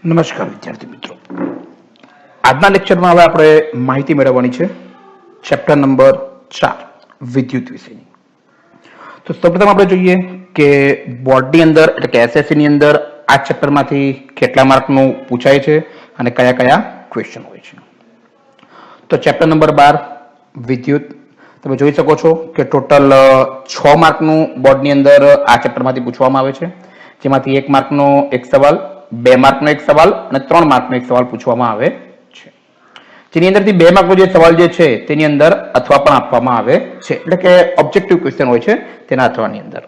નમસ્કાર વિદ્યાર્થી મિત્રો, આજના લેક્ચરમાં હવે આપણે માહિતી મેળવવાની છે ચેપ્ટર નંબર 4 વિદ્યુત વિશેની. તો સૌપ્રથમ આપણે જોઈએ કે બોર્ડની અંદર એટલે કે એસએસસી ની અંદર આ ચેપ્ટરમાંથી કેટલા માર્કનું પૂછાય છે અને કયા કયા ક્વેશ્ચન હોય છે. તો ચેપ્ટર નંબર 12 વિદ્યુત, તમે જોઈ શકો છો કે ટોટલ 6 માર્કનું બોર્ડની અંદર આ ચેપ્ટરમાંથી પૂછવામાં આવે છે, જેમાંથી 1 માર્કનો એક સવાલ, 2 માર્કનો એક સવાલ અને 3 માર્કનો એક સવાલ પૂછવામાં આવે છે. જેની અંદરથી 2 માર્કનો જે સવાલ જે છે તેની અંદર અથવા પણ આપવામાં આવે છે, એટલે કે ઓબ્જેક્ટિવ ક્વેશ્ચન હોય છે તેના અથવાની અંદર.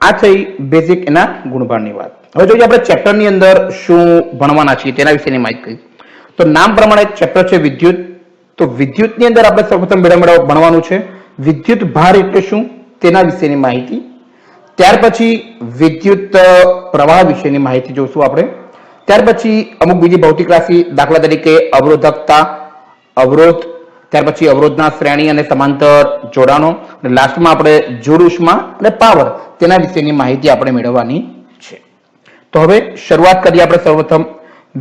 આ થઈ બેઝિક એના ગુણભારની વાત. હવે જોઈએ આપણે ચેપ્ટરની અંદર શું ભણવાના છીએ તેના વિશેની માહિતી. તો નામ પ્રમાણે ચેપ્ટર છે વિદ્યુત. તો વિદ્યુતની અંદર આપણે સૌપ્રથમ ભણવાનું છે વિદ્યુત ભાર એટલે શું તેના વિશેની માહિતી. ત્યાર પછી વિદ્યુત પ્રવાહ વિશેની માહિતી જોઈશું આપણે. ત્યાર પછી અમુક બીજી ભૌતિક રાશિ, દાખલા તરીકે અવરોધકતા, અવરોધ, ત્યાર પછી અવરોધના શ્રેણી અને સમાંતર જોડાણો, અને લાસ્ટમાં આપણે જોડ ઉષ્મા અને પાવર તેના વિશેની માહિતી આપણે મેળવવાની છે. તો હવે શરૂઆત કરીએ આપણે સૌપ્રથમ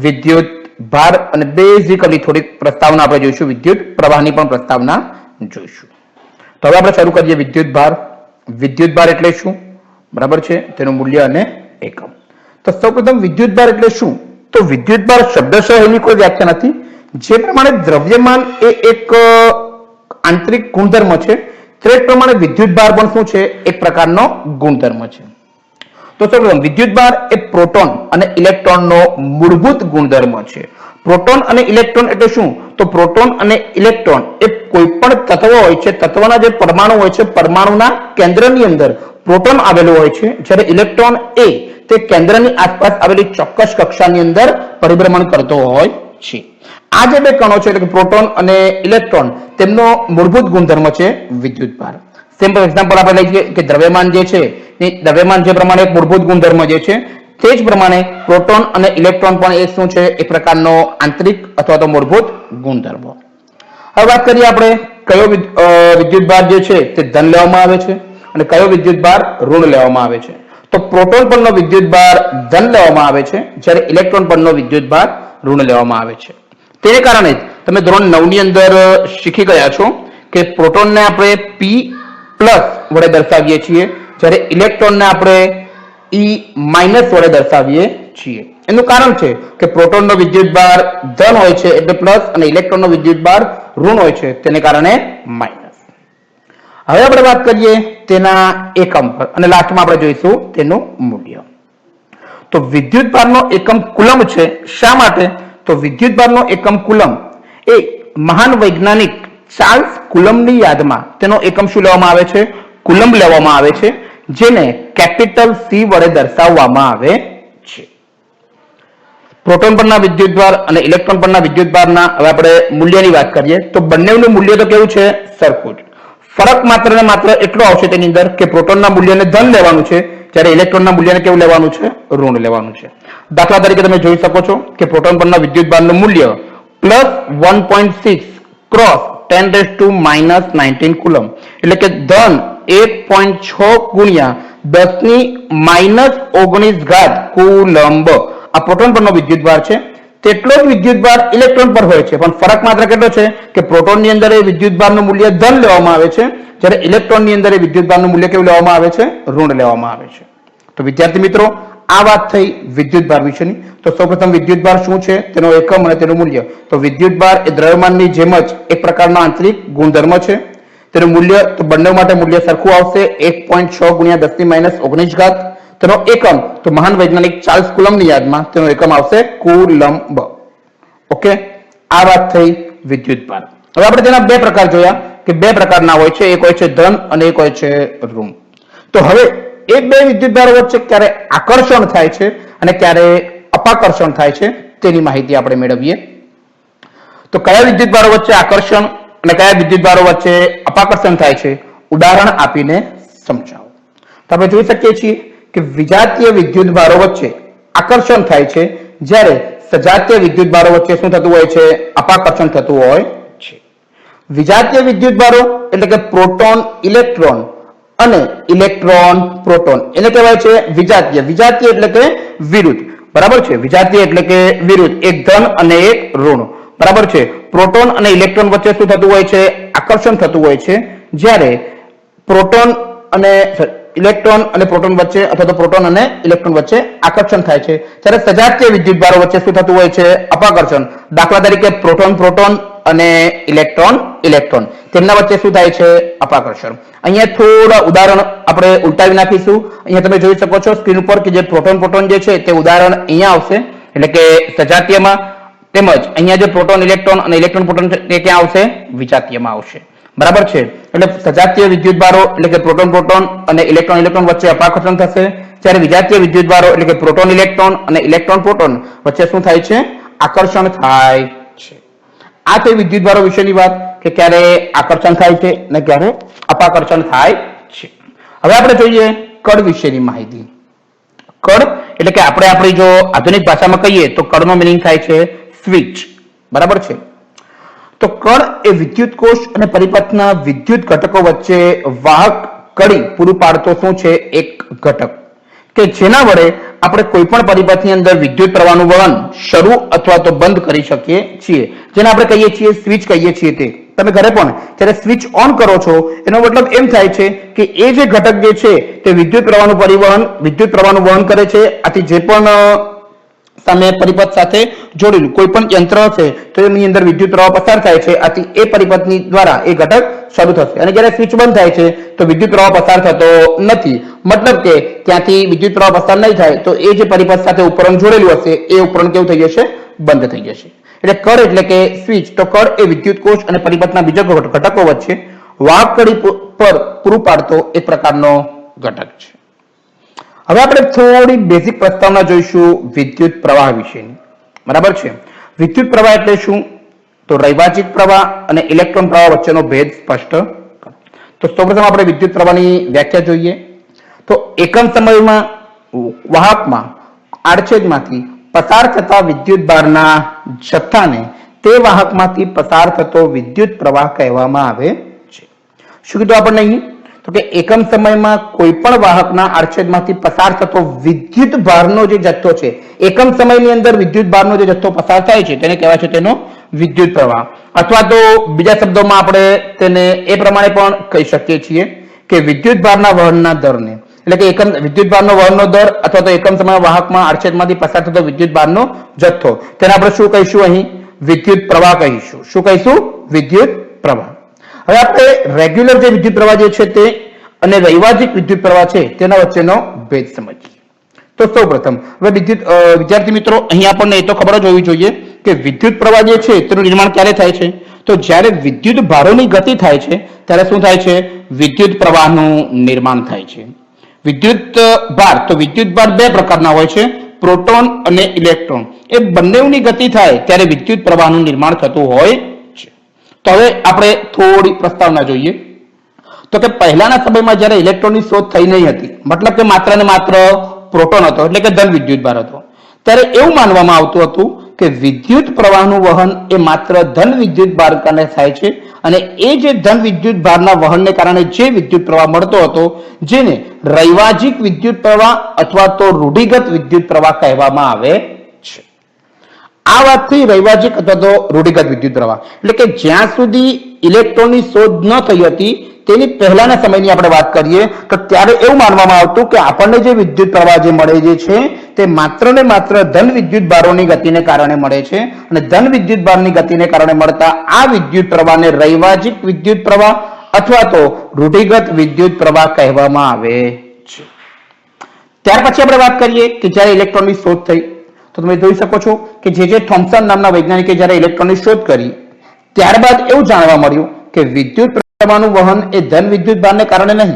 વિદ્યુત ભાર અને બેઝિકલી થોડીક પ્રસ્તાવના આપણે જોઈશું, વિદ્યુત પ્રવાહની પણ પ્રસ્તાવના જોઈશું. તો હવે આપણે શરૂ કરીએ વિદ્યુત ભાર. વિદ્યુત ભાર એટલે શું, બરાબર છે, તેનું મૂલ્ય અને એકમ. તો સૌપ્રથમ વિદ્યુત ભાર એટલે શું? તો વિદ્યુત ભાર શબ્દશઃ એની કોઈ વ્યાખ્યા નથી. જે પ્રમાણે દ્રવ્યમાન એ એક આંતરિક ગુણધર્મ છે, તે જ પ્રમાણે વિદ્યુત ભાર પણ શું છે, એક પ્રકારનો ગુણધર્મ છે. તો સૌપ્રથમ વિદ્યુત ભાર એ પ્રોટોન અને ઇલેક્ટ્રોનનો મૂળભૂત ગુણધર્મ છે. પ્રોટોન અને ઇલેક્ટ્રોન એટલે શું? તો પ્રોટોન અને ઇલેક્ટ્રોન એ કોઈ પણ તત્વ હોય છે, તત્વના જે પરમાણુ હોય છે, પરમાણુના કેન્દ્રની અંદર પ્રોટોન આવેલું હોય છે, જ્યારે ઇલેક્ટ્રોન એ તે કેન્દ્રની આસપાસ આવેલી ચોક્કસ કક્ષાની અંદર પરિભ્રમણ કરતો હોય છે. આ જે બે કણો છે એટલે કે પ્રોટોન અને ઇલેક્ટ્રોન, તેમનો મૂળભૂત ગુણધર્મ છે વિદ્યુત ભાર. સિમ્પલ એક્ઝામ્પલ આપણે લઈએ કે દ્રવ્યમાન જે છે, દ્રવ્યમાન જે પ્રમાણે એક મૂળભૂત ગુણધર્મ જે છે, તે જ પ્રમાણે પ્રોટોન અને ઇલેક્ટ્રોન પણ એ શું છે, એક પ્રકારનો આંતરિક અથવા તો મૂળભૂત ગુણધર્મ. હવે વાત કરીએ આપણે કયો વિદ્યુત ભાર જે છે તે ધન લેવામાં આવે છે અને કયો વિદ્યુત ભાર ઋણ લેવામાં આવે છે. તો પ્રોટોન પરનો વિદ્યુત ભાર ધન લેવામાં આવે છે, જ્યારે ઇલેક્ટ્રોન પરનો વિદ્યુત ભાર ઋણ લેવામાં આવે છે. તેને કારણે તમે ધોરણ 9 ની અંદર શીખી ગયા છો કે પ્રોટોનને આપણે P+ વડે દર્શાવીએ છીએ, જ્યારે ઇલેક્ટ્રોનને આપણે E- વડે દર્શાવીએ છીએ. એનું કારણ છે કે પ્રોટોનનો વિદ્યુત ભાર ધન હોય છે એટલે પ્લસ, અને ઇલેક્ટ્રોનનો વિદ્યુત ભાર ઋણ હોય છે તેને કારણે માઇનસ. હવે આપણે વાત કરીએ તેના એકમ પર અને લાસ્ટમાં આપણે જોઈશું તેનું મૂલ્ય. તો વિદ્યુત ભારનો એકમ કુલમ છે. શા માટે? તો વિદ્યુત ભારનો એકમ કુલમ એ મહાન વૈજ્ઞાનિક ચાર્લ્સ કુલમની યાદમાં તેનો એકમ શું લેવામાં આવે છે? કુલમ લેવામાં આવે છે, જેને કેપિટલ C વડે દર્શાવવામાં આવે છે. પ્રોટોન પરના વિદ્યુત ભાર અને ઇલેક્ટ્રોન પરના વિદ્યુત ભારના હવે આપણે મૂલ્યની વાત કરીએ તો બંનેનું મૂલ્ય તો કેવું છે? સરખું જ. ફરક માત્ર ને માત્ર એટલો આવશે તેની અંદર કે પ્રોટોનના મૂલ્યને ધન લેવાનું છે, જ્યારે ઇલેક્ટ્રોનના મૂલ્યને કેવું લેવાનું છે? ઋણ લેવાનું છે. દાખલા તરીકે તમે જોઈ શકો છો કે પ્રોટોન પરના વિદ્યુત ભારનું મૂલ્ય +1.6 ક્રોસ 10⁻⁻19 કુલમ, એટલે કે ધન 1.6 ગુણ્યા 10⁻⁻19 કુલંબ આ પ્રોટોન પરનો વિદ્યુત ભાર છે. તેટલો જ વિદ્યુત ભાર ઇલેક્ટ્રોન પર હોય છે, પણ ફરક માત્ર કેટલો છે કે પ્રોટોનની અંદર એ વિદ્યુત ભારનું મૂલ્ય ધન લેવામાં આવે છે, જ્યારે ઇલેક્ટ્રોનની અંદર એ વિદ્યુત ભારનું મૂલ્ય કેવું લેવામાં આવે છે? ઋણ લેવામાં આવે છે. તો વિદ્યાર્થી મિત્રો, આ વાત થઈ વિદ્યુત ભાર વિશેની. તો સૌપ્રથમ વિદ્યુત ભાર શું છે, તેનો એકમ અને તેનું મૂલ્ય. તો વિદ્યુત ભાર એ દ્રવ્યમાનની જેમ જ એક પ્રકારનો આંતરિક ગુણધર્મ છે. તેનું મૂલ્ય તો બંને માટે મૂલ્ય સરખું આવશે, 1.6 ગુણ્યા 10⁻⁻19. તેનો એકમ તો મહાન વૈજ્ઞાનિક ચાર્લ્સ કુલમની યાદમાં તેનો એકમ આવશે કુલંબ. ઓકે, આ વાત થઈ વિદ્યુત ભાર. હવે આપણે તેના બે પ્રકાર જોયા કે બે પ્રકારના હોય છે, એક હોય છે ધન અને એક હોય છે ઋણ. તો હવે એ બે વિદ્યુત ભારો વચ્ચે ક્યારે આકર્ષણ થાય છે અને ક્યારે અપાકર્ષણ થાય છે તેની માહિતી આપણે મેળવીએ. તો કયા વિદ્યુત ભારો વચ્ચે આકર્ષણ અને કયા વિદ્યુત ભારો વચ્ચે અપાકર્ષણ થાય છે, ઉદાહરણ આપીને સમજાવો. તો આપણે જોઈ શકીએ છીએ કે વિજાતીય વિદ્યુત ભારો વચ્ચે આકર્ષણ થાય છે, જ્યારે સજાતીય વિદ્યુત ભારો વચ્ચે શું થતું હોય છે? અપાકર્ષણ થતું હોય છે. વિજાતીય વિદ્યુત ભારો એટલે કે પ્રોટોન ઇલેક્ટ્રોન અને ઇલેક્ટ્રોન પ્રોટોન, એને કહેવાય છે વિજાતીય. વિજાતીય એટલે કે વિરુદ્ધ. બરાબર છે. વિજાતીય એટલે કે વિરુદ્ધ, એક ધન અને એક ઋણ. બરાબર છે. પ્રોટોન અને ઇલેક્ટ્રોન વચ્ચે શું થતું હોય છે? આકર્ષણ થતું હોય છે. જ્યારે પ્રોટોન અને ઇલેક્ટ્રોન અને પ્રોટોન વચ્ચે અથવા તો પ્રોટોન અને ઇલેક્ટ્રોન વચ્ચે આકર્ષણ થાય છે. ત્યારે સજાતીય વિદ્યુતભારો વચ્ચે શું થતું હોય છે? અપાકર્ષણ. દાખલા તરીકે પ્રોટોન પ્રોટોન અને ઇલેક્ટ્રોન ઇલેક્ટ્રોન, તેમના વચ્ચે શું થાય છે? અપાકર્ષણ. અહીંયા થોડા ઉદાહરણ આપણે ઉલટાવી નાખીશું. અહીંયા તમે જોઈ શકો છો સ્ક્રીન ઉપર કે જે પ્રોટોન પ્રોટોન જે છે તે ઉદાહરણ અહીંયા આવશે, એટલે કે સજાતીયમાં, તેમજ અહીંયા જે પ્રોટોન ઇલેક્ટ્રોન અને ઇલેક્ટ્રોન પ્રોટોન તે ક્યાં આવશે? વિજાતીયમાં આવશે. બરાબર છે. એટલે સજાતીય વિદ્યુતભારો એટલે કે પ્રોટોન પ્રોટોન અને ઇલેક્ટ્રોન ઇલેક્ટ્રોન વચ્ચે અપાકર્ષણ થશે. જ્યારે વિજાતીય વિદ્યુતભારો એટલે કે પ્રોટોન ઇલેક્ટ્રોન અને ઇલેક્ટ્રોન પ્રોટોન વચ્ચે શું થાય છે? આકર્ષણ થાય છે. આ તે વિદ્યુતભારો વિશેની વાત કે ક્યારે આકર્ષણ થાય છે અને ક્યારે અપાકર્ષણ થાય છે. હવે આપણે જોઈએ કણ વિશેની માહિતી. કણ એટલે કે આપણે આપણી જો આધુનિક ભાષામાં કહીએ તો કણનો મિનિંગ થાય છે સ્વિચ. બરાબર છે. તો કણ એ વિદ્યુત કોષ અને પરિપથના વિદ્યુત ઘટકો વચ્ચે વાહક કડી પૂરું પાડતો શું છે? એક ઘટક કે જેના વડે આપણે કોઈ પણ પરિપથની અંદર વિદ્યુત પ્રવાહનું વહન શરૂ અથવા તો બંધ કરી શકીએ છીએ, જેને આપણે કહીએ છીએ સ્વિચ કહીએ છીએ. તે તમે ઘરે પણ જ્યારે સ્વિચ ઓન કરો છો એનો મતલબ એમ થાય છે કે એ જે ઘટક જે છે તે વિદ્યુત પ્રવાહનું વહન કરે છે. આથી જે પણ સામે પરિપથ સાથે જોડેલું કોઈ પણ યંત્ર હશે તો એની અંદર વિદ્યુત પ્રવાહ પસાર થાય છે. આથી એ પરિપથની દ્વારા એ ઘટક શરૂ થશે અને જ્યારે સ્વિચ બંધ થાય છે તો વિદ્યુત પ્રવાહ પસાર થતો નથી. મતલબ કે ત્યાંથી વિદ્યુત પ્રવાહ પસાર નહીં થાય તો એ જે પરિપથ સાથે ઉપકરણ જોડેલું હશે એ ઉપકરણ કેવું થઈ જશે? બંધ થઈ જશે. એટલે કળ એટલે કે સ્વિચ. તો કળ એ વિદ્યુત કોષ અને પરિપથના બીજા ઘટકો વચ્ચે વાહક કડી પર પૂરું પાડતો એક પ્રકારનો ઘટક છે. હવે આપણે થોડી બેઝિક પ્રસ્તાવના જોઈશું વિદ્યુત પ્રવાહ વિશેની. બરાબર છે. વિદ્યુત પ્રવાહ એટલે શું? તો રૈવાચિક પ્રવાહ અને ઇલેક્ટ્રોન પ્રવાહ વચ્ચેનો ભેદ સ્પષ્ટ કરો. તો સૌપ્રથમ આપણે વિદ્યુત પ્રવાહની વ્યાખ્યા જોઈએ. તો એકમ સમયમાં વાહકમાં આડછેદમાંથી પસાર થતા વિદ્યુત ભારના જથ્થાને તે વાહકમાંથી પસાર થતો વિદ્યુત પ્રવાહ કહેવામાં આવે છે. શું કીધું આપણને અહીં? તો કે એકમ સમયમાં કોઈ પણ વાહકના આડછેદમાંથી પસાર થતો વિદ્યુત ભારનો જે જથ્થો છે, એકમ સમયની અંદર વિદ્યુત ભારનો જે જથ્થો પસાર થાય છે તેને કહેવાય છે તેનો વિદ્યુત પ્રવાહ. અથવા તો બીજા શબ્દોમાં આપણે તેને એ પ્રમાણે પણ કહી શકીએ છીએ કે વિદ્યુત ભારના વહનના દરને, એટલે કે એકમ વિદ્યુત ભારનો વહનનો દર અથવા તો એકમ સમય વાહકમાં આડછેદમાંથી પસાર થતો વિદ્યુત ભારનો જથ્થો, તેને આપણે શું કહીશું? અહીં વિદ્યુત પ્રવાહ કહીશું. શું કહીશું? વિદ્યુત પ્રવાહ. હવે આપણે રેગ્યુલર જે વિદ્યુત પ્રવાહ જે છે તે અને રૈવાચિક વિદ્યુત પ્રવાહ છે તેના વચ્ચેનો ભેદ સમજીએ. તો સૌપ્રથમ હવે વિદ્યાર્થી મિત્રો, અહીંયા આપણને એ તો ખબર જ હોવી જોઈએ કે વિદ્યુત પ્રવાહ જે છે તેનું નિર્માણ ક્યારે થાય છે? તો જ્યારે વિદ્યુત ભારોની ગતિ થાય છે ત્યારે શું થાય છે? વિદ્યુત પ્રવાહનું નિર્માણ થાય છે. વિદ્યુત ભાર બે પ્રકારના હોય છે, પ્રોટોન અને ઇલેક્ટ્રોન. એ બંનેની ગતિ થાય ત્યારે વિદ્યુત પ્રવાહનું નિર્માણ થતું હોય છે. તો હવે આપણે થોડી પ્રસ્તાવના જોઈએ. તો કે પહેલાના સમયમાં જ્યારે ઇલેક્ટ્રોનની શોધ થઈ નહીં હતી, મતલબ કે માત્ર ને માત્ર પ્રોટોન હતો એટલે કે ધન વિદ્યુત ભાર હતો, ત્યારે એવું માનવામાં આવતું હતું કે વિદ્યુત પ્રવાહનું વહન એ માત્ર ધન વિદ્યુત ભાર કારણે થાય છે અને એ જે ધન વિદ્યુત ભારના વહનને કારણે જે વિદ્યુત પ્રવાહ મળતો હતો જેને રૈવાચિક વિદ્યુત પ્રવાહ અથવા તો રૂઢિગત વિદ્યુત પ્રવાહ કહેવામાં આવે છે. આ વાતથી રૈવાચિક અથવા તો રૂઢિગત વિદ્યુત પ્રવાહ એટલે કે જ્યાં સુધી ઇલેક્ટ્રોનની શોધ ન થઈ હતી તેની પહેલાના સમયની આપણે વાત કરીએ તો ત્યારે એવું માનવામાં આવતું કે આપણને જે વિદ્યુત પ્રવાહ જે મળે જે છે તે માત્ર ને માત્ર ધન વિદ્યુત ભારોની ગતિને કારણે મળે છે અને ધન વિદ્યુત ભારની ગતિને કારણે મળતા આ વિદ્યુત પ્રવાહને રૈવાચિક વિદ્યુત પ્રવાહ અથવા તો રૂઢિગત વિદ્યુત પ્રવાહ કહેવામાં આવે છે. ત્યાર પછી આપણે વાત કરીએ કે જ્યારે ઇલેક્ટ્રોનની શોધ થઈ તો તમે જોઈ શકો છો કે જે થોમ્સન નામના વૈજ્ઞાનિકે જ્યારે ઇલેક્ટ્રોનની શોધ કરી ત્યારબાદ એવું જાણવા મળ્યું કે વિદ્યુત પ્રવાહનું વહન એ ધન વિદ્યુત ભારને કારણે નહીં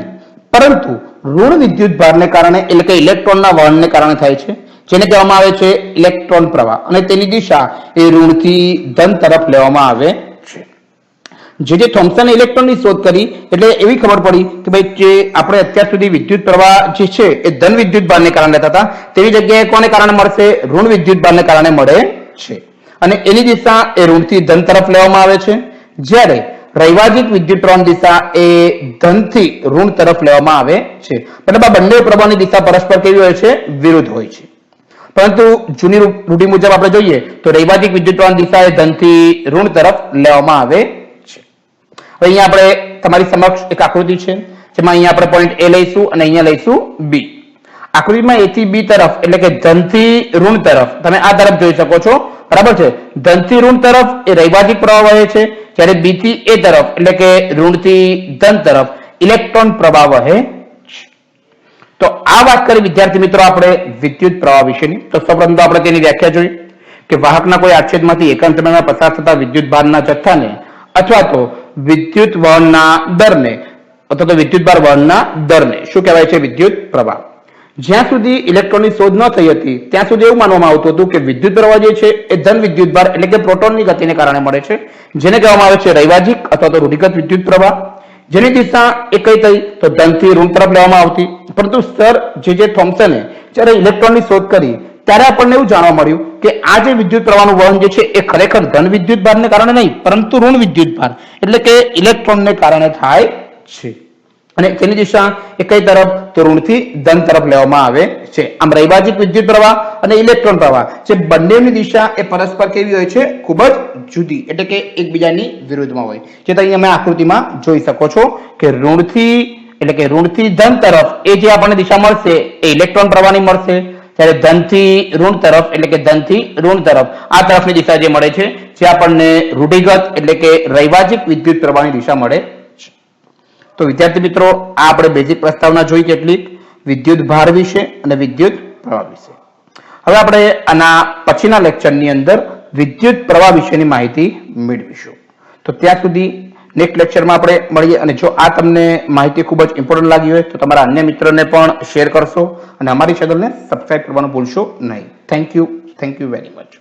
પરંતુ ઋણ વિદ્યુત ભારને કારણે એટલે કે ઇલેક્ટ્રોનના વહનને કારણે થાય છે, જેને કહેવામાં આવે છે ઇલેક્ટ્રોન પ્રવાહ, અને તેની દિશા એ ઋણથી ધન તરફ લેવામાં આવે છે. જે થોમ્સને ઇલેક્ટ્રોનની શોધ કરી એટલે એવી ખબર પડી કે ભાઈ જે આપણે અત્યાર સુધી વિદ્યુત પ્રવાહ જે છે એ ધન વિદ્યુત ભારને કારણે લેતા હતા તેવી જગ્યાએ કોને કારણે મળશે? ઋણ વિદ્યુત ભારને કારણે મળે છે અને એની દિશા એ ઋણથી ધન તરફ લેવામાં આવે છે, જ્યારે રૈવાચિક વિદ્યુત પ્રવાહની દિશા એ ધનથી ઋણ તરફ લેવામાં આવે છે. મતલબ આ બંને પ્રવાહની દિશા પરસ્પર કેવી હોય છે? વિરુદ્ધ હોય છે. પરંતુ જૂની રૂઢિ મુજબ આપણે જોઈએ તો રૈવાજિક વિદ્યુત પ્રવાહની દિશા એ ધનથી ઋણ તરફ લેવામાં આવે છે. હવે અહીંયા આપણે તમારી સમક્ષ એક આકૃતિ છે જેમાં અહીંયા આપણે પોઈન્ટ એ લઈશું અને અહીંયા લઈશું બી. આકૃતિમાં એ થી બી તરફ એટલે કે ધનથી ઋણ તરફ તમે આ તરફ જોઈ શકો છો, બરાબર છે. ધનથી ઋણ તરફ એ રૈવાજિક પ્રવાહ વહે છે, જ્યારે બી થી એ તરફ એટલે કે ઋણથી ધન તરફ ઇલેક્ટ્રોન પ્રવાહ વહે છે. તો આ વાત કરી વિદ્યાર્થી મિત્રો આપણે વિદ્યુત પ્રવાહ વિશેની. તો સૌપ્રથમ તો આપણે તેની વ્યાખ્યા જોઈ કે વાહકના કોઈ આચ્છેદમાંથી એકાંત સમયમાં પસાર થતા વિદ્યુત ભારના જથ્થાને અથવા તો વિદ્યુત વહનના દરને અથવા તો વિદ્યુત ભાર વહનના દરને શું કહેવાય છે? વિદ્યુત પ્રવાહ. જ્યાં સુધી ઇલેક્ટ્રોનની શોધ ન થઈ હતી ત્યાં સુધી એવું માનવામાં આવતું હતું કે વિદ્યુત પ્રવાહ જે છે એ ધન વિદ્યુત ભાર એટલે કે પ્રોટોનની ગતિને કારણે મળે છે, જેને કહેવામાં આવે છે રૈવાજિક અથવા તો રૂઢિગત વિદ્યુત પ્રવાહ, જેની દિશા એ કઈ થઈ તો ધનથી ઋણ તરફ લેવામાં આવતી. પરંતુ સર જે થોમ્સને જ્યારે ઇલેક્ટ્રોનની શોધ કરી ત્યારે આપણને એવું જાણવા મળ્યું કે આ જે વિદ્યુત પ્રવાહનું વહન જે છે એ ખરેખર ધન વિદ્યુત ભારને કારણે નહીં પરંતુ ઋણ વિદ્યુત ભાર એટલે કે ઇલેક્ટ્રોનને કારણે થાય છે. અને તેની દિશા એ કઈ તરફ તો ઋણથી ધન તરફ લેવામાં આવે છે. આમ રૈવાજિક વિદ્યુત પ્રવાહ અને ઇલેક્ટ્રોન પ્રવાહ જે બંનેની દિશા એ પરસ્પર કેવી હોય છે? ખૂબ જ જુદી એટલે કે એકબીજાની વિરુદ્ધમાં હોય, જે તમે અમે આકૃતિમાં જોઈ શકો છો કે ઋણથી એટલે કે ઋણથી ધન તરફ એ જે આપણને દિશા મળશે એ ઇલેક્ટ્રોન પ્રવાહની મળશે, જ્યારે ધનથી ઋણ તરફ એટલે કે ધનથી ઋણ તરફ આ તરફની દિશા જે મળે છે જે આપણને રૂઢિગત એટલે કે રૈવાજિક વિદ્યુત પ્રવાહની દિશા મળે છે. તો વિદ્યાર્થી મિત્રો આ આપણે બેઝિક પ્રસ્તાવના જોઈ કેટલીક વિદ્યુત ભાર વિશે અને વિદ્યુત પ્રવાહ વિશે. હવે આપણે આના પછીના લેક્ચરની અંદર વિદ્યુત પ્રવાહ વિશેની માહિતી મેળવીશું. તો ત્યાં સુધી નેક્સ્ટ લેક્ચરમાં આપણે મળીએ. અને જો આ તમને માહિતી ખૂબ જ ઇમ્પોર્ટન્ટ લાગી હોય તો તમારા અન્ય મિત્રોને પણ શેર કરશો અને અમારી ચેનલને સબસ્ક્રાઇબ કરવાનું ભૂલશો નહીં. Thank you very much.